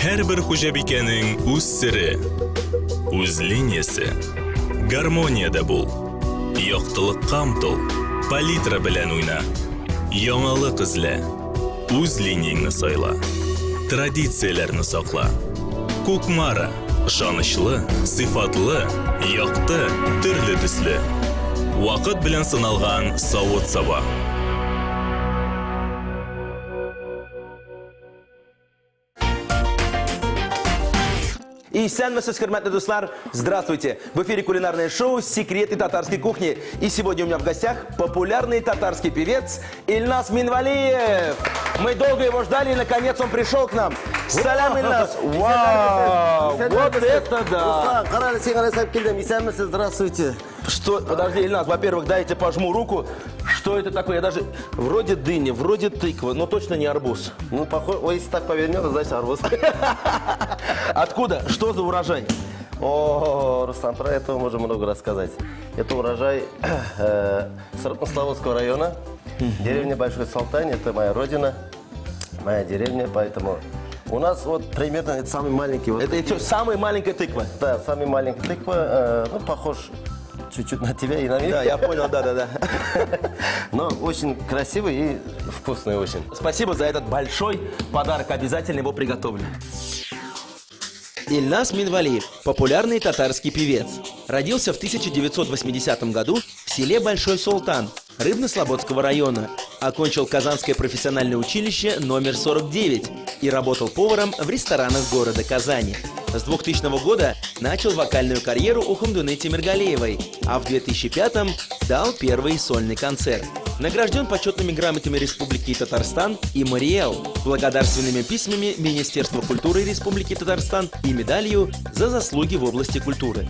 Her bir hujabikening o'z siri, o'z liniyasi. Garmoniyada bo'l. Yoqtiliqqa umtul. Palitra bilan o'yna. Yangilik izla. O'z liniyangni sayla. Traditsiyalarni saqla. Ko'kmara, ishonchli, sifatli, yoqti, turli tusli. Vaqt bilan sinalgan sovut sava. И сәлеметсіз, хөрмәтле дуслар, здравствуйте! В эфире кулинарное шоу «Секреты татарской кухни». И сегодня у меня в гостях популярный татарский певец Ильназ Минвалиев. Мы долго его ждали, и наконец он пришел к нам. Салям, Ильназ! Вау! Вот это да! Здравствуйте. Что? Подожди, Ильназ, во-первых, дайте пожму руку. Что это такое? Я даже... Вроде дыни, вроде тыква, но точно не арбуз. Ну, похоже, ой, если так повернет, значит арбуз. Откуда? Что за урожай? О, Руслан, про это можем много рассказать. Это урожай Славутского района, деревня Большой Салтань, это моя родина, моя деревня, поэтому... У нас вот примерно это самый маленький. Вот Это что, самая маленькая тыква? Да, самый маленький тыква, ну, похож чуть-чуть на тебя и на меня. Да, я понял, да. Но очень красивый и вкусный очень. Спасибо за этот большой подарок, обязательно его приготовлю. Ильназ Минвалиев – популярный татарский певец. Родился в 1980 году в селе Большой Султан Рыбно-Слободского района. Окончил Казанское профессиональное училище номер 49 и работал поваром в ресторанах города Казани. С 2000 года начал вокальную карьеру у Хамдуны Тимиргалеевой, а в 2005 дал первый сольный концерт. Награжден почетными грамотами Республики Татарстан и Мариэл, благодарственными письмами Министерства культуры Республики Татарстан и медалью за заслуги в области культуры.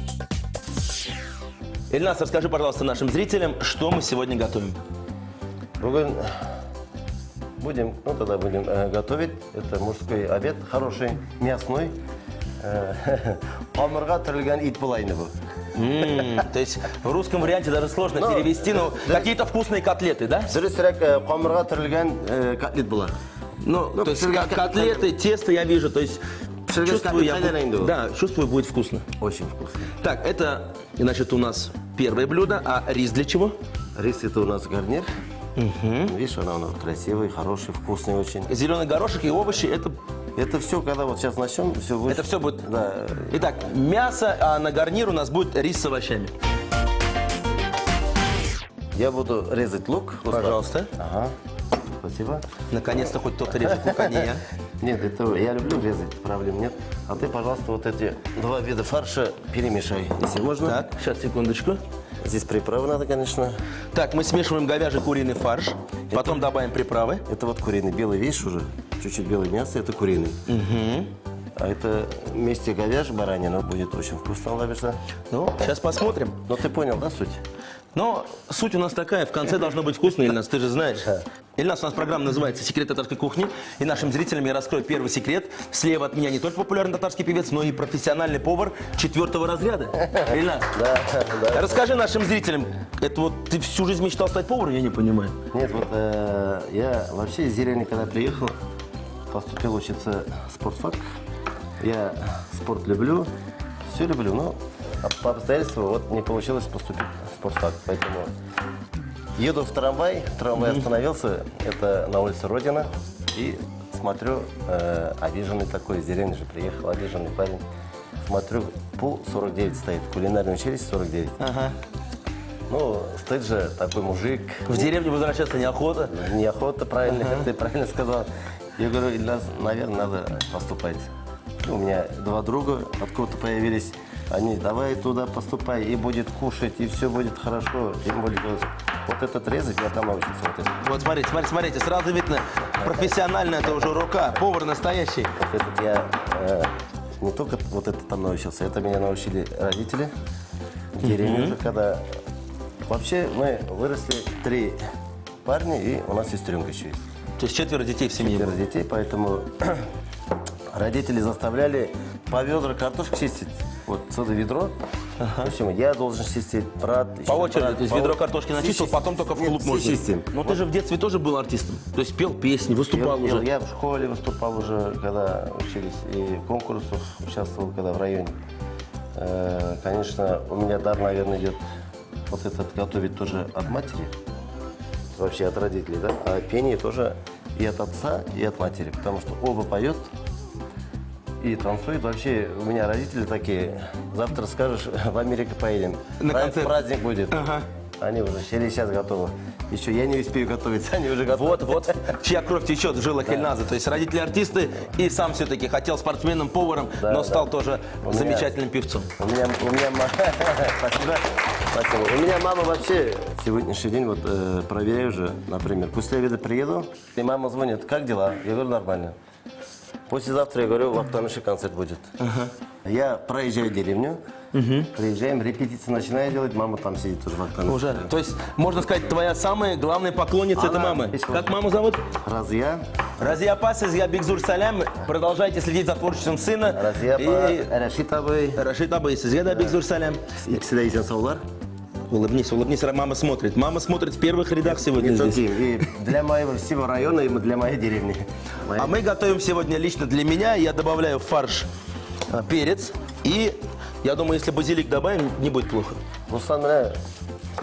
Ильназ, расскажи, пожалуйста, нашим зрителям, что мы сегодня готовим. Будем готовить. Это мужской обед, хороший, мясной. Палмырга тырылган ит булайны бу. То есть в русском варианте даже сложно перевести, но какие-то вкусные котлеты, да? Дөресрәк палмырга тырылган котлет булар. Ну, то есть котлеты, тесто я вижу, то есть чувствую, будет вкусно. Очень вкусно. Так, это, значит, у нас первое блюдо, а рис для чего? Рис это у нас гарнир. Видишь, он красивый, хороший, вкусный очень. Зеленый горошек и овощи, Это все, когда вот сейчас начнем, все будет. Это все будет? Да. Итак, мясо, а на гарнир у нас будет рис с овощами. Я буду резать лук. Пожалуйста. Ага. Спасибо. Наконец-то хоть кто-то режет лук, а не я. Нет, это я люблю резать, проблем нет. А ты, пожалуйста, вот эти два вида фарша перемешай, если можно. Так, сейчас, секундочку. Здесь приправы надо, конечно. Так, мы смешиваем говяжий куриный фарш, потом добавим приправы. Это вот куриный, белый, видишь уже? Чуть-чуть белое мясо, это куриный. А это вместе говяжий, баранина будет очень вкусно ловится. Ну, сейчас посмотрим. Ну, ты понял, да, суть? Но суть у нас такая, в конце должно быть вкусно, Ильназ, ты же знаешь. Ильназ, у нас программа называется «Секрет татарской кухни». И нашим зрителям я раскрою первый секрет. Слева от меня не только популярный татарский певец, но и профессиональный повар 4-го разряда. Ильназ, Да. расскажи нашим зрителям, это вот ты всю жизнь мечтал стать поваром, я не понимаю. Нет, вот я вообще из деревни, когда приехал, поступил учиться в спортфак. Я спорт люблю, все люблю, но по обстоятельствам вот не получилось поступить в спортфак. Поэтому еду в трамвай остановился, это на улице Родина, и смотрю, обиженный такой, из деревни же приехал, обиженный парень. Смотрю, ПУ 49 стоит, кулинарное училище 49. Ага. Ну, стоит же такой мужик. В деревню возвращаться неохота? Неохота, правильно, ты правильно сказал. Я говорю, Ильназ, наверное, надо поступать. У меня два друга откуда-то появились. Они, давай туда поступай, и будет кушать, и все будет хорошо. Тем более, вот этот резать, я там научился. Вот смотрите, сразу видно, профессионально это уже рука, повар настоящий. Вот этот я не только вот это там научился, это меня научили родители в деревне уже, когда... Вообще мы выросли 3 парни, и у нас сестренка еще есть. То есть 4 детей в семье 4 было? детей, поэтому родители заставляли по ведру картошку чистить. Вот целое ведро. В общем, я должен чистить, брат. По еще очереди, брат, то есть по ведро очереди. картошки начистил, Все потом только в чистим. клуб Нет, все можно. чистим. Но ты же в детстве тоже был артистом? То есть пел песни, выступал уже? Я в школе выступал уже, когда учились, и в конкурсах участвовал, когда в районе. Конечно, у меня дар, наверное, идет вот этот готовить тоже от матери, вообще от родителей, да? А пение тоже и от отца, и от матери, потому что оба поют и танцуют. Вообще, у меня родители такие, завтра скажешь, в Америку поедем, На концерт. праздник будет. Ага. Они уже сейчас готовы. Еще я не успею готовить, они уже готовы. Вот, чья кровь течет в жилах Эльназа. То есть родители артисты, и сам все-таки хотел спортсменом, поваром, Да, но да. стал тоже У меня- замечательным певцом. У меня спасибо. Спасибо. У меня мама вообще сегодняшний день вот проверяю уже, например, после обеда приеду, и мама звонит, как дела? Я говорю, нормально. Послезавтра, я говорю, в Актануше концерт будет. Я проезжаю деревню, приезжаем, репетиции начинаю делать, мама там сидит уже в Актануше. Уже. То есть, можно сказать, твоя самая главная поклонница это Она мама. еще- Как маму зовут? Разия, Разия Пасыз, я Бигзур Салям. Продолжайте следить за творчеством сына. Разия И Рашид Абай, Рашид Абайсыз, я да Бигзур Салям. всегда есть саулар. Улыбнись, мама смотрит. Мама смотрит в первых рядах сегодня Не здесь. только им, и для моего всего района, и для моей деревни. А мы готовим сегодня лично для меня. Я добавляю в фарш перец. И я думаю, если базилик добавим, не будет плохо. Руслан,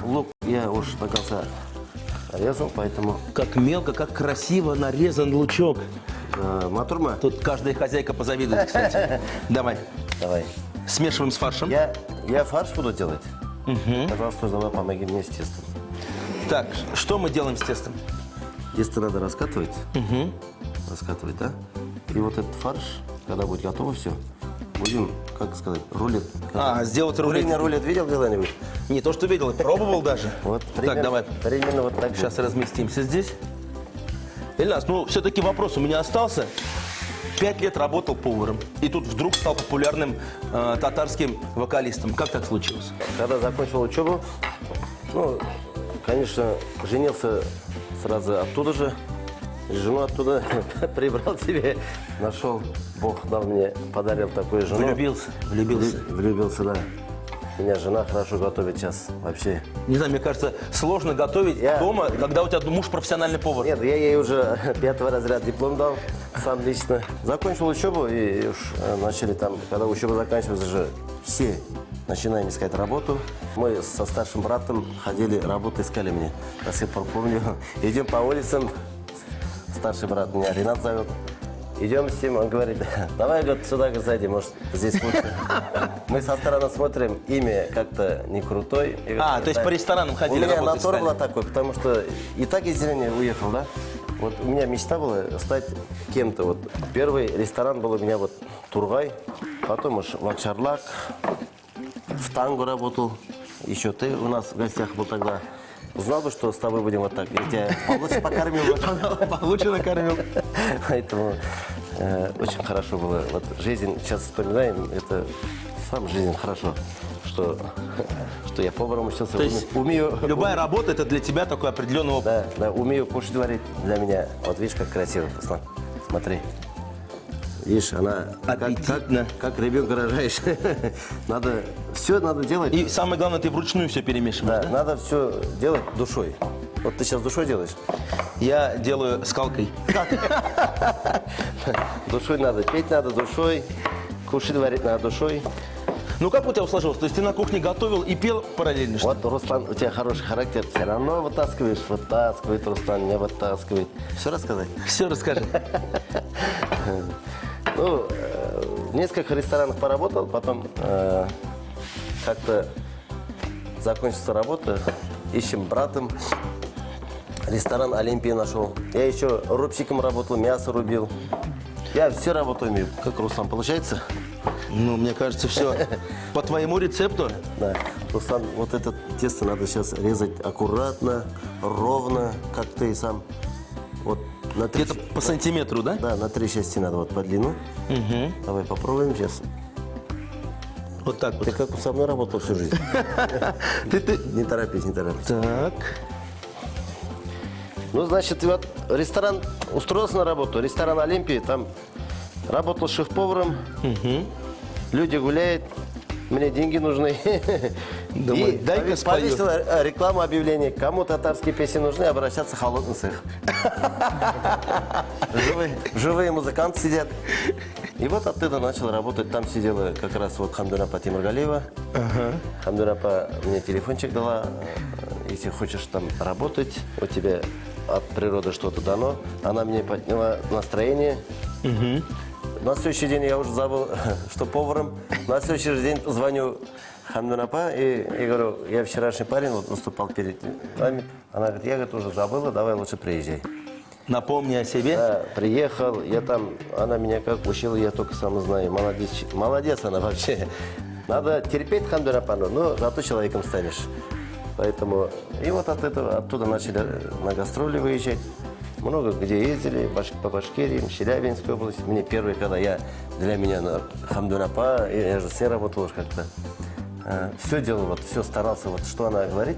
лук я уж до конца резал, поэтому Как мелко, как красиво нарезан лучок. матурма, Тут каждая хозяйка позавидует, кстати. Давай. давай. Смешиваем с фаршем. Я фарш буду делать. Пожалуйста, давай помоги мне с тестом. Так, что мы делаем с тестом? Тесто надо раскатывать. Раскатывать, да? И вот этот фарш, когда будет готово все, будем, как сказать, рулет. Сделать рулет. Куриный рулет видел когда-нибудь? Не то, что видел, пробовал даже. Вот, Так, давай. Примерно вот так. Сейчас разместимся здесь. Ильназ, ну все-таки вопрос у меня остался. 5 лет работал поваром, и тут вдруг стал популярным татарским вокалистом. Как так случилось? Когда закончил учебу, ну, конечно, женился сразу оттуда же. Жену оттуда прибрал себе, нашел. Бог дал мне, подарил такую жену. Влюбился. Влюбился, да. У меня жена хорошо готовит сейчас вообще. Не знаю, мне кажется, сложно готовить дома, когда у тебя муж профессиональный повар. Нет, я ей уже 5-го разряда диплом дал, сам лично. Закончил учебу, и уж начали там, когда учеба заканчивается же, все начинаем искать работу. Мы со старшим братом ходили, работу искали мне. До сих пор помню. Идем по улицам, старший брат меня Ренат зовет. Идем с ним, он говорит, давай, говорит, сюда зайди, может, здесь лучше. Мы со стороны смотрим, имя как-то не крутой. И говорит, То есть по ресторанам ходили, у меня работу натура искали. была такой, потому что и так из деревни уехал, да? Вот у меня мечта была стать кем-то. Вот первый ресторан был у меня вот Тургай, потом уж в Акчарлак, в Танго работал. Еще ты у нас в гостях был тогда. Знал бы, что с тобой будем вот так. Я тебя получше покормил бы. Получше накормил. Поэтому очень хорошо было. Вот жизнь, сейчас вспоминаем, это сам жизнь хорошо, что я поваром учился. То есть Умею, любая работа это для тебя такой определенный опыт. да, умею кушать варить для меня. Вот видишь, как красиво, Руслан. Смотри. Видишь, она Аппетитно. как ребенка рожаешь. Надо, все надо делать. И самое главное, ты вручную все перемешиваешь, Да, да? надо все делать душой. Вот ты сейчас душой делаешь? Я делаю скалкой. Душой надо, петь надо душой, кушать варить надо душой. Ну как у тебя сложилось? То есть ты на кухне готовил и пел параллельно, что ли? Вот, Руслан, у тебя хороший характер, все равно вытаскиваешь, вытаскивает, Руслан, не вытаскивает. Все рассказать? Все расскажи. Ну, в нескольких ресторанах поработал, потом как-то закончится работа, ищем братом, ресторан «Олимпия» нашел. Я еще рубщиком работал, мясо рубил. Я все работу умею. Как, Руслан, получается? Ну, мне кажется, все по твоему рецепту. Да. Руслан, вот это тесто надо сейчас резать аккуратно, ровно, как ты сам. Вот на три, Где-то по сантиметру, да? да, на 3 части надо вот по длину. Давай попробуем сейчас. Вот так Ты вот. как со мной работал всю жизнь. Ты... Не торопись, не торопись. Так. Ну, значит, вот ресторан устроился на работу, ресторан Олимпии, там работал шеф-поваром, люди гуляют, мне деньги нужны. Думаю, И дай-ка спою. повесил рекламу, объявление, кому татарские песни нужны, обращаться в холодный цех. Живые музыканты сидят. И вот оттуда начал работать. Там сидела как раз вот Хамдунапа Тимургалиева. Хамдунапа мне телефончик дала. Если хочешь там работать, у тебя от природы что-то дано. Она мне подняла настроение. На следующий день я уже забыл, что поваром. На следующий день звоню Хамдунапа и говорю, я вчерашний парень, вот выступал перед вами. Она говорит, я говорит, уже забыла, давай лучше приезжай. Напомни о себе. Да, приехал, я там, она меня как учила, я только сам знаю. Молодец, молодец она вообще. Надо терпеть Хамдунапану, но зато человеком станешь. Поэтому, и вот оттуда начали на гастроли выезжать. Много где ездили, по Башкирии, Челябинской области. Мне первый, когда для меня на Хамдунапа, я же с ней работал уже как-то. Все делал, вот, все старался, вот, что она говорит.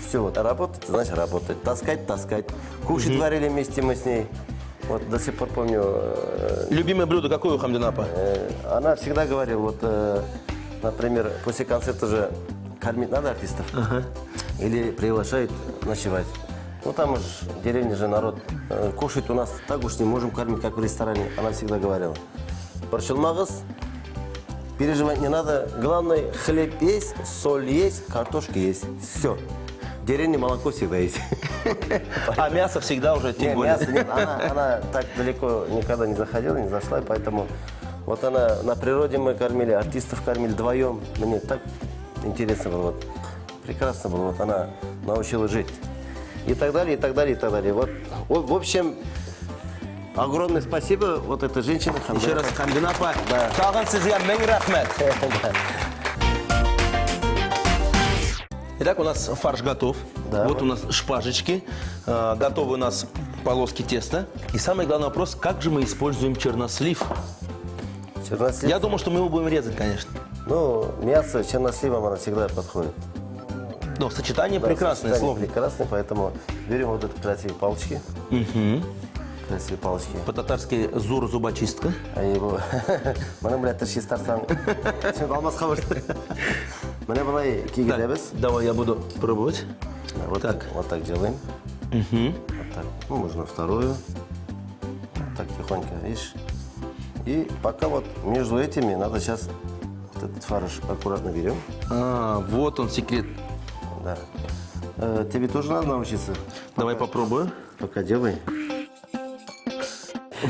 Все, вот, работать, значит работать. Таскать. Кушать варили вместе мы с ней. Вот до сих пор помню. Любимое блюдо какое у Хамдунапа? Она всегда говорила, вот, например, после концерта же кормить надо артистов. Или приглашают ночевать. Ну там уж в деревне же народ кушать у нас так уж не можем кормить, как в ресторане. Она всегда говорила. Борщелмагыз, переживать не надо. Главное, хлеб есть, соль есть, картошка есть. Все. В деревне молоко всегда есть. А мясо всегда уже тем Нет, более. мясо нет. Она так далеко никогда не заходила, не зашла, поэтому вот она на природе мы кормили, артистов кормили вдвоем. Мне так интересно было, вот, прекрасно было, вот она научила жить. И так далее, и так далее, и так далее. Вот, в общем, огромное спасибо вот этой женщине. Еще раз Хамдунапа. Да. Тагын сізге мың рахмет. Итак, у нас фарш готов. Да. Вот у нас шпажечки. Готовы у нас полоски теста. И самый главный вопрос, как же мы используем чернослив? Чернослив. Я думаю, что мы его будем резать, конечно. Ну, мясо черносливом она всегда подходит. Но сочетание Да, прекрасное, сочетание словно. прекрасное, поэтому берем вот эти красивые палочки. Красивые палочки. По-татарски зур зубочистка. А его... Mana bilan tish tarsan. Sen olmaz xabar. Mana bunday kiygiryapmiz. Давай я буду пробовать. Вот Так. так. Вот так делаем. Вот так. Ну, можно вторую. Вот так тихонько, видишь. И пока вот между этими надо сейчас вот этот фарш аккуратно берем. Вот он секрет. Да. Тебе тоже надо научиться? Давай попробую. Пока делай.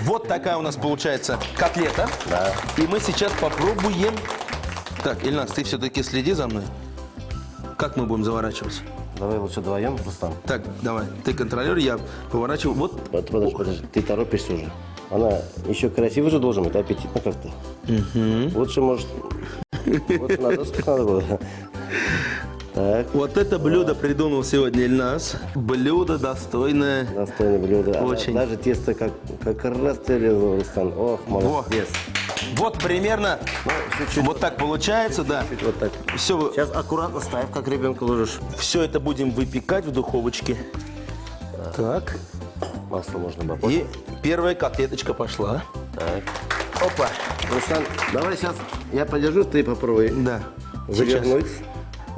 Вот такая у нас получается котлета. Да. И мы сейчас попробуем. Так, Ильнас, ты все-таки следи за мной. Как мы будем заворачиваться? Давай лучше вдвоем, Рустам. Так, давай. Ты контролер, я поворачиваю. Вот. Подожди. Ты торопишься уже. Она еще красиво же должен быть, аппетитно как-то. Лучше, может, вот на досках надо было. Так. Вот это блюдо придумал сегодня Ильнас. Блюдо достойное. Достойное блюдо. Очень. Даже тесто как раз ты резал, Рустам. Ох, молодец. Вот примерно чуть-чуть. вот так получается, да. Чуть вот так. Все, Сейчас аккуратно ставь, как ребенка ложишь. все это будем выпекать в духовочке. Так. Масло можно попробовать. И первая котлеточка пошла. Так. Опа. Рустам, давай сейчас я подержу, ты попробуй. Да. Завернуть.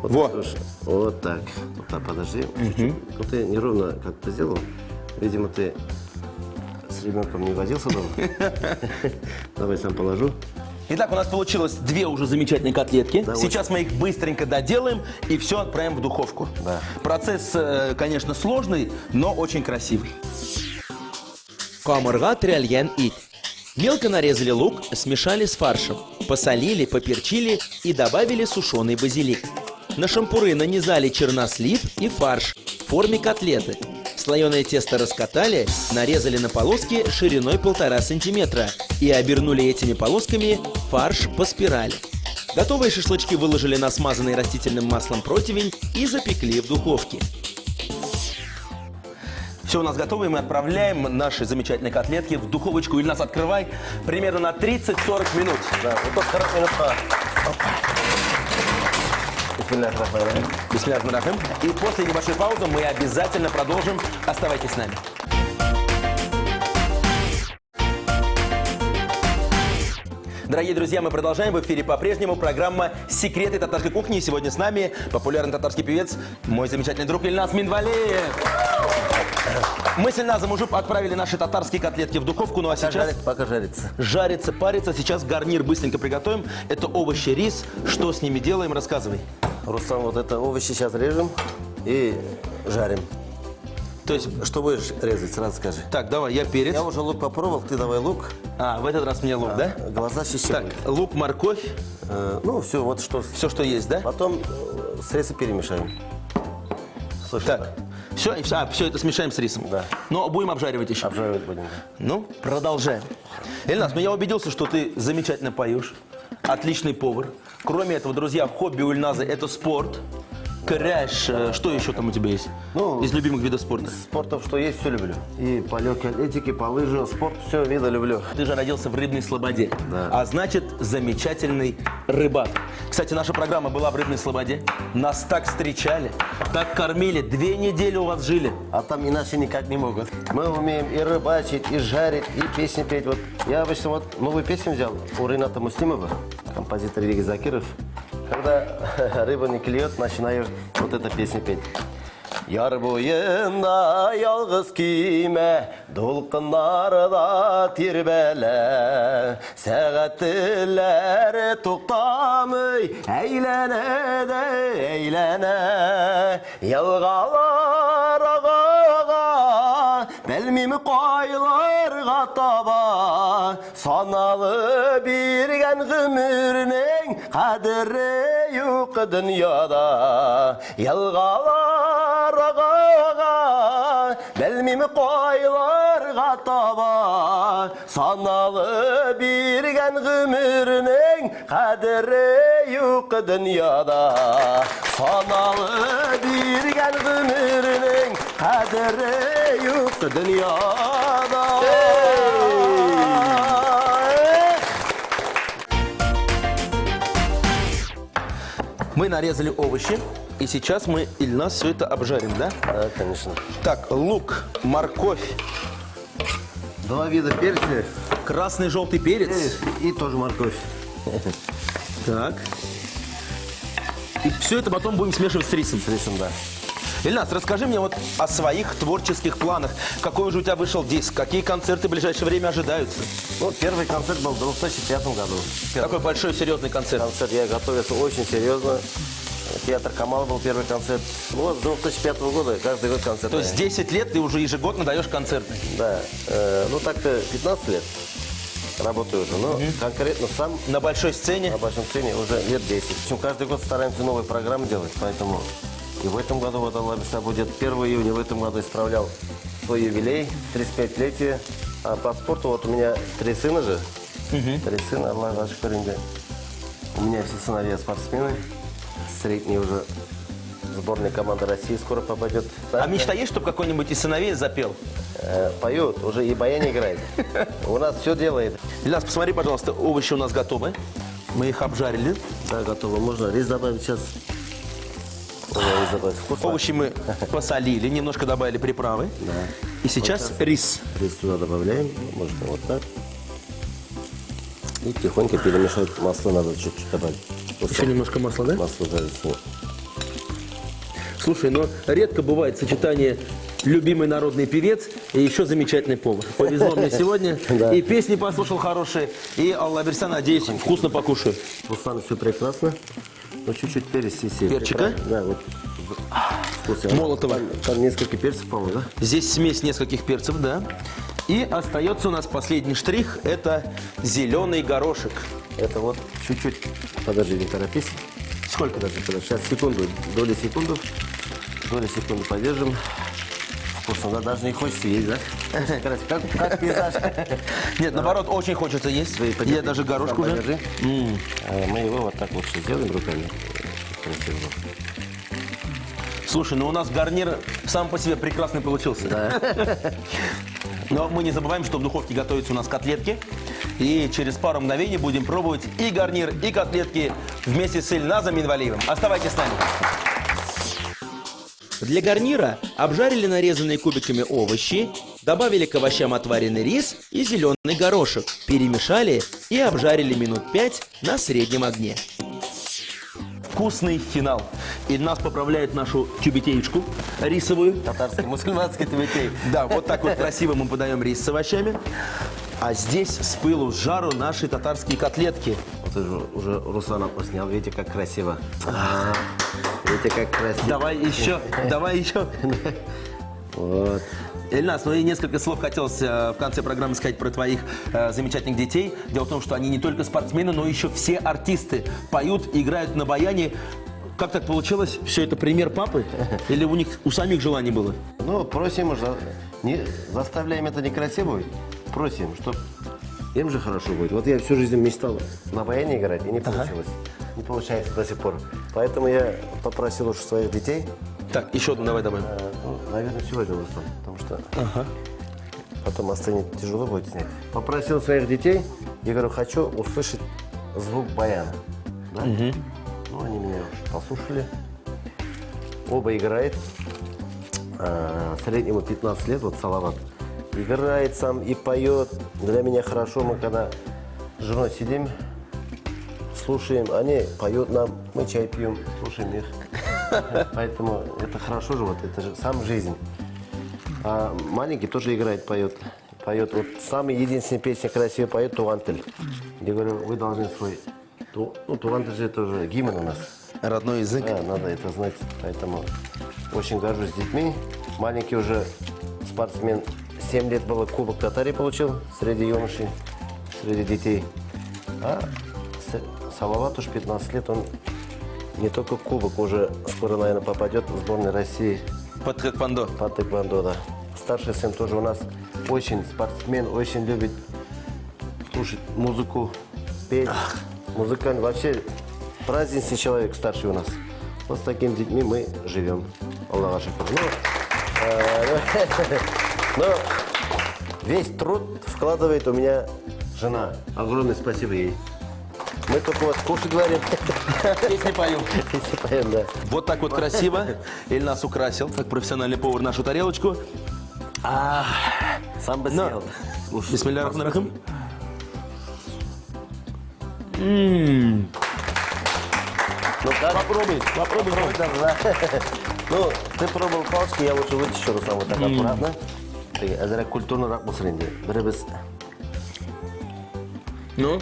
Вот, Во. так, вот так. Вот, подожди. Чуть-чуть. Ну, ты неровно как-то сделал. Видимо, ты с ребенком не возился дома. Давай сам положу. Итак, у нас получилось две уже замечательные котлетки. Да, Сейчас мы их быстренько доделаем и все отправим в духовку. Да. Процесс, конечно, сложный, но очень красивый. Камырга тряльян ит. Мелко нарезали лук, смешали с фаршем, посолили, поперчили и добавили сушеный базилик. На шампуры нанизали чернослив и фарш в форме котлеты. Слоеное тесто раскатали, нарезали на полоски шириной 1,5 сантиметра и обернули этими полосками фарш по спирали. Готовые шашлычки выложили на смазанный растительным маслом противень и запекли в духовке. Все у нас готово, и мы отправляем наши замечательные котлетки в духовочку. Или нас открывай примерно на 30-40 минут. Да, вот так 40 минут. Бисмиллахир-рахманир-рахим. Бисмиллахир-рахманир-рахим. И после небольшой паузы мы обязательно продолжим. Оставайтесь с нами. Дорогие друзья, мы продолжаем. В эфире по-прежнему программа «Секреты татарской кухни». И сегодня с нами популярный татарский певец, мой замечательный друг Ильназ Минвалиев. Мы с Ильназом уже отправили наши татарские котлетки в духовку, ну а сейчас... Пока жарится. Жарится, парится. Сейчас гарнир быстренько приготовим. Это овощи, рис. Что с ними делаем? Рассказывай. Рустам, вот это овощи сейчас режем и жарим. То есть... Что будешь резать, сразу скажи. Так, давай, я перец. Я уже лук попробовал, ты давай лук. А, в этот раз мне лук, да? Глаза Так, щищают. лук, морковь. Ну, все, вот что. Все, что есть, да? Потом с рисом перемешаем. Слушай, Так, все это смешаем с рисом. Да. Но будем обжаривать еще. обжаривать будем. Ну, продолжаем. Ильназ, ну я убедился, что ты замечательно поешь. Отличный повар. Кроме этого, друзья, хобби у Ильназа – это спорт. Кряж, что еще там у тебя есть? Ну, из любимых видов спорта. Спортов, что есть, все люблю. И по легкой атлетике, по лыжам, спорт, все виды люблю. Ты же родился в Рыбной Слободе, Да. а значит, замечательный рыбак. Кстати, наша программа была в Рыбной Слободе. Нас так встречали, так кормили. 2 недели у вас жили. А там иначе никак не могут. Мы умеем и рыбачить, и жарить, и песни петь. Вот я обычно вот новую песню взял у Рената Муслимова, композитор Ильгиз Закиров. Когда рыба не клюет, начинаю вот эту песню петь. Яр буйында ялгыз кийме, дулкыннарда тирбеле. Сәгатьләр туктамый, әйләнә дә әйләнә. Ялгалар агага, белмим кайларга таба. Саналы биргән гомернең кадере юк дөньяда. Ялгалар агага, белмим кайларга таба. Саналы биргән гомернең кадере юк дөньяда. Саналы биргән гомернең кадере юк дөньяда. Мы нарезали овощи, и сейчас мы, Ильназ, все это обжарим, да? Да, конечно. Так, лук, морковь, 2 вида перца красный, желтый перец. и тоже морковь. Так. И все это потом будем смешивать с рисом. С рисом, да. Ильназ, расскажи мне вот о своих творческих планах. Какой уже у тебя вышел диск? Какие концерты в ближайшее время ожидаются? Ну, первый концерт был в 2005 году. Такой большой серьезный концерт. Концерт я готовился очень серьезно. Театр Камал был первый концерт. Ну, вот с 2005 года каждый год концерт. То есть 10 лет ты уже ежегодно даешь концерты. Да. Ну, так-то 15 лет работаю уже. Но конкретно сам На большой сцене. на большом сцене уже лет 10. Причем каждый год стараемся новые программы делать. Поэтому и в этом году, вот Аллах Бисна, будет 1 июня. В этом году исправлял свой юбилей, 35-летие. А по спорту вот у меня 3 сына же. 3 сына, Аллах ваши коренья. У меня все сыновья спортсмены. Средний уже в сборной команды России скоро попадет. А мечта есть, чтобы какой-нибудь из сыновей запел? Поет, уже и баян играет. У нас все делает. Ильназ, посмотри, пожалуйста, овощи у нас готовы. Мы их обжарили. Да, готово. Можно рис добавить сейчас. Можно рис добавить. Вкусно. Овощи мы посолили, немножко добавили приправы. Да. И сейчас рис. Рис туда добавляем. Можно вот так. И тихонько перемешать. Масло надо чуть-чуть добавить. Еще немножко масла, да? Масло жарится. Слушай, но редко бывает сочетание любимый народный певец и еще замечательный повар. Повезло мне сегодня. Да. И песни послушал хорошие, и, Алла Берса, надеюсь, вкусно покушаю. Руслан, все прекрасно. Ну, чуть-чуть перец если Перчика? Да, вот. Вкусно. Молотого. Там несколько перцев, по-моему, да? Здесь смесь нескольких перцев, да. И остается у нас последний штрих, это зеленый горошек. Это вот чуть-чуть. Подожди, не торопись. Сколько? Подожди. Сейчас секунду, доли секунды подержим. Вкусно, да? Даже не хочется есть, да? Как пейзаж. Нет, наоборот, очень хочется есть. Я даже горошек уже. Подержи. Мы его вот так вот сделаем руками. Красиво. Слушай, ну у нас гарнир сам по себе прекрасный получился. Да. Но мы не забываем, что в духовке готовятся у нас котлетки. И через пару мгновений будем пробовать и гарнир, и котлетки вместе с Ильназом Минвалиевым. Оставайтесь с нами. Для гарнира обжарили нарезанные кубиками овощи, добавили к овощам отваренный рис и зеленый горошек, перемешали и обжарили минут 5 на среднем огне. Вкусный финал. Ильназ поправляет нашу тюбетеечку рисовую. Татарский, мусульманский тюбетей. Да, вот так вот красиво мы подаем рис с овощами. А здесь с пылу с жару наши татарские котлетки. Вот уже Руслан поснял, видите, как красиво. Видите, как красиво. Давай еще, давай еще. Вот. Ильназ, ну и несколько слов хотелось в конце программы сказать про твоих замечательных детей. Дело в том, что они не только спортсмены, но еще все артисты. Поют, играют на баяне. Как так получилось? Все это пример папы? Или у них у самих желаний было? Ну, просим уже, не заставляем это некрасиво быть. Просим, чтобы им же хорошо будет. Вот я всю жизнь мечтал на баяне играть, и не получилось. Не получается до сих пор. Поэтому я попросил уж своих детей. Так, еще одну давай добавим. Ну, наверное, сегодня Руслан, потому что потом останет тяжело будет снять. Попросил своих детей, я говорю, хочу услышать звук баяна. Да? Ну, они меня послушали. Оба играют. Среднему 15 лет, вот Салават. Играет сам и поет. Для меня хорошо, мы когда с женой сидим, слушаем, они поют нам, мы чай пьем, слушаем их. Поэтому это хорошо же, вот это же сам жизнь. А маленький тоже играет, поет. Поет. Вот самая единственная песня красивая поет Тугантель. Я говорю, вы должны свой... Ну, Тугантель же это уже гимн у нас. Родной язык. Да, надо это знать. Поэтому очень горжусь детьми. Маленький уже спортсмен. 7 лет было, Кубок Татарии получил среди юношей, среди детей. А Салават уж 15 лет, он не только Кубок, уже скоро, наверное, попадет в сборную России Под тэквондо. по тэквондо, да. Старший сын тоже у нас очень спортсмен, очень любит слушать музыку, петь. Музыкант, вообще праздничный человек, старший у нас. Вот с такими детьми мы живем. Аллах шукр. Но весь труд вкладывает у меня жена. Огромное спасибо ей. Мы только вот кушать говорим. Песни поем. Песни поем, да. Вот так вот красиво Ильназ украсил, как профессиональный повар, нашу тарелочку. Сам бы Но. съел. Слушай, Бисмилля рахман рахим. Ну как? Попробуй. Да. Ну, ты пробовал палочки, я лучше вытащу, Руслан, вот так аккуратно. Азарак культурный рак мусоринде. Беребез. Ну,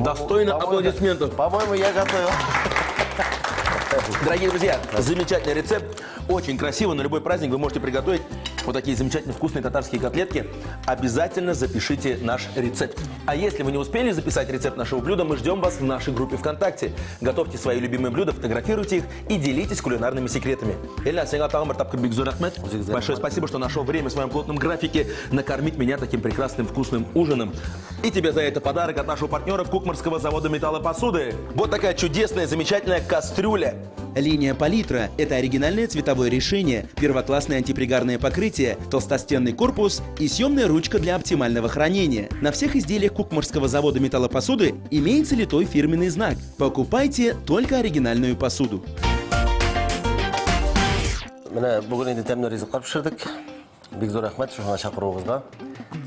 достойно аплодисментов. По-моему, я готовил. Дорогие друзья, замечательный рецепт. Очень красиво. На любой праздник вы можете приготовить вот такие замечательные вкусные татарские котлетки. Обязательно запишите наш рецепт. А если вы не успели записать рецепт нашего блюда, мы ждем вас в нашей группе ВКонтакте. Готовьте свои любимые блюда, фотографируйте их и делитесь кулинарными секретами. Ильназ, большое спасибо, что нашел время в своем плотном графике накормить меня таким прекрасным вкусным ужином. И тебе за это подарок от нашего партнера Кукмарского завода металлопосуды. Вот такая чудесная, замечательная кастрюля. Линия палитра – это оригинальное цветовое решение, первоклассное антипригарное покрытие, толстостенный корпус и съемная ручка для оптимального хранения. На всех изделиях Кукмарского завода металлопосуды имеется литой фирменный знак. Покупайте только оригинальную посуду. Мына бүгін енді тәмді ризықтар пішірдік. Бекзор Ахмет, шухана шақыруыңызға.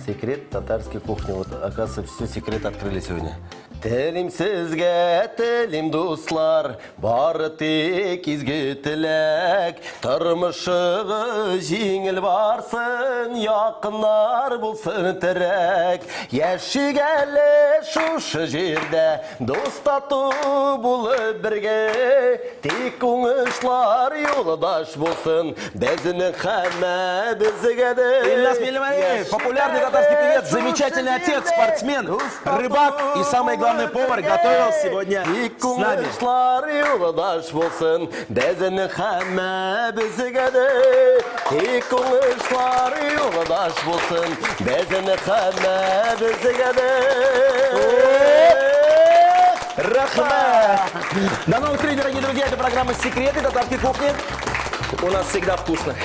Секрет татарской кухни. Вот, оказывается, все секреты открыли сегодня. Телим сізге, телим дуслар, бары тек изге тілек. Тұрмышығы жеңіл барсын, яқынар болсын тірек. Яшігәлі шушы жерде, достату болып бірге. Тек оңышлар yoldaş болсын, бәзінің қәмә бізігеді. Ильназ Минвалиев, популярный татарский певец, замечательный отец, спортсмен, рыбак и, самое главное, повар, готовил сегодня с нами. Yoldaş болсын, бәзінің қәмә бізігеді. Тек оңышлар yoldaş болсын, бәзінің қәмә бізігеді. Рахмет! До новых встреч, дорогие друзья! Это программа «Секреты татарской кухни». У нас всегда вкусно.